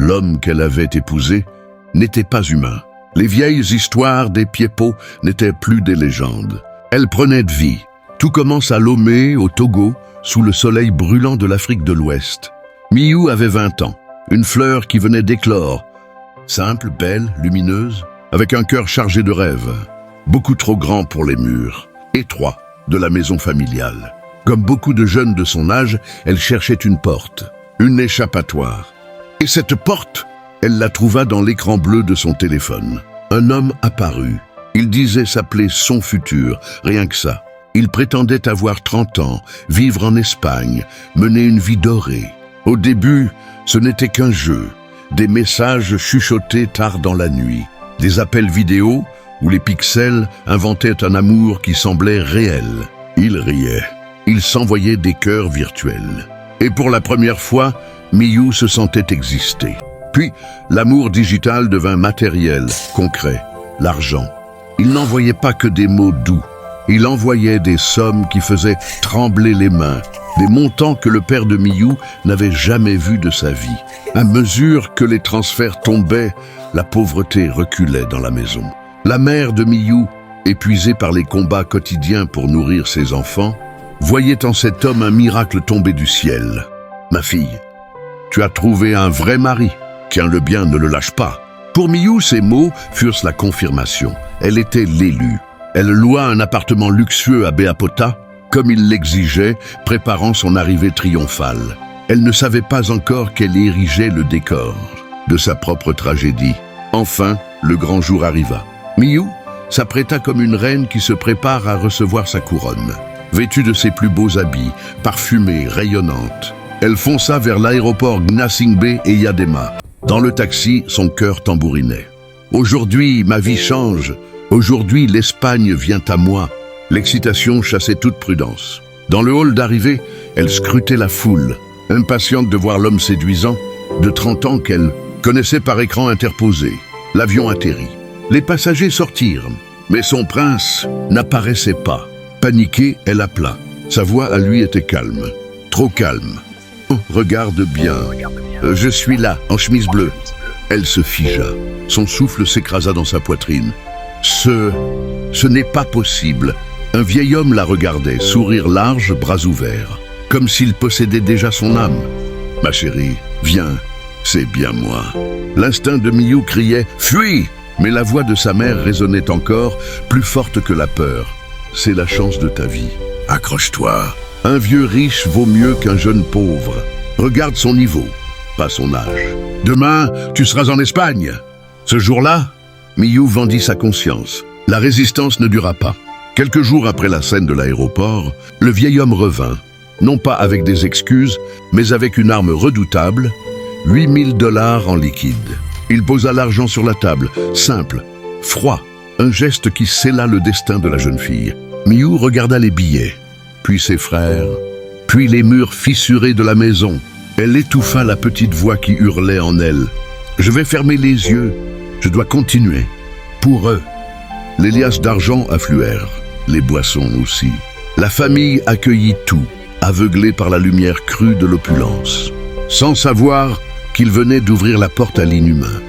L'homme qu'elle avait épousé n'était pas humain. Les vieilles histoires des Pieds-Pots n'étaient plus des légendes. Elles prenaient de vie. Tout commence à Lomé, au Togo, sous le soleil brûlant de l'Afrique de l'Ouest. Miyu avait 20 ans, une fleur qui venait d'éclore. Simple, belle, lumineuse, avec un cœur chargé de rêves. Beaucoup trop grand pour les murs, étroits de la maison familiale. Comme beaucoup de jeunes de son âge, elle cherchait une porte, une échappatoire. Et cette porte, elle la trouva dans l'écran bleu de son téléphone. Un homme apparut. Il disait s'appeler son futur, rien que ça. Il prétendait avoir 30 ans, vivre en Espagne, mener une vie dorée. Au début, ce n'était qu'un jeu, des messages chuchotés tard dans la nuit, des appels vidéo où les pixels inventaient un amour qui semblait réel. Il riait, il s'envoyait des cœurs virtuels. Et pour la première fois, Miyu se sentait exister. Puis, l'amour digital devint matériel, concret, l'argent. Il n'envoyait pas que des mots doux. Il envoyait des sommes qui faisaient trembler les mains, des montants que le père de Miyu n'avait jamais vus de sa vie. À mesure que les transferts tombaient, la pauvreté reculait dans la maison. La mère de Miyu, épuisée par les combats quotidiens pour nourrir ses enfants, voyait en cet homme un miracle tombé du ciel. « Ma fille, tu as trouvé un vrai mari. Tiens-le bien, ne le lâche pas. » Pour Miyu, ces mots furent la confirmation. Elle était l'élue. Elle loua un appartement luxueux à Beapota, comme il l'exigeait, préparant son arrivée triomphale. Elle ne savait pas encore qu'elle érigeait le décor de sa propre tragédie. Enfin, le grand jour arriva. Miyu s'apprêta comme une reine qui se prépare à recevoir sa couronne. Vêtue de ses plus beaux habits, parfumée, rayonnante, elle fonça vers l'aéroport Gnassingbé et Yadema. Dans le taxi, son cœur tambourinait. « Aujourd'hui, ma vie change. Aujourd'hui, l'Espagne vient à moi. » L'excitation chassait toute prudence. Dans le hall d'arrivée, elle scrutait la foule, impatiente de voir l'homme séduisant, de 30 ans qu'elle connaissait par écran interposé. L'avion atterrit. Les passagers sortirent, mais son prince n'apparaissait pas. Paniquée, elle appela. Sa voix à lui était calme, trop calme. « Oh, regarde bien. Je suis là, en chemise bleue. » Elle se figea. Son souffle s'écrasa dans sa poitrine. Ce n'est pas possible. Un vieil homme la regardait, sourire large, bras ouverts, comme s'il possédait déjà son âme. « Ma chérie, viens, c'est bien moi. » L'instinct de Miyu criait « Fuis !» Mais la voix de sa mère résonnait encore, plus forte que la peur. « C'est la chance de ta vie. Accroche-toi. Un vieux riche vaut mieux qu'un jeune pauvre. Regarde son niveau, pas son âge. Demain, tu seras en Espagne. » Ce jour-là, Miyu vendit sa conscience. La résistance ne dura pas. Quelques jours après la scène de l'aéroport, le vieil homme revint, non pas avec des excuses, mais avec une arme redoutable, 8 000 $ en liquide. Il posa l'argent sur la table, simple, froid, un geste qui scella le destin de la jeune fille. Miyu regarda les billets, puis ses frères, puis les murs fissurés de la maison. Elle étouffa la petite voix qui hurlait en elle. « Je vais fermer les yeux, je dois continuer. Pour eux. » Les liasses d'argent affluèrent, les boissons aussi. La famille accueillit tout, aveuglée par la lumière crue de l'opulence, sans savoir qu'il venait d'ouvrir la porte à l'inhumain.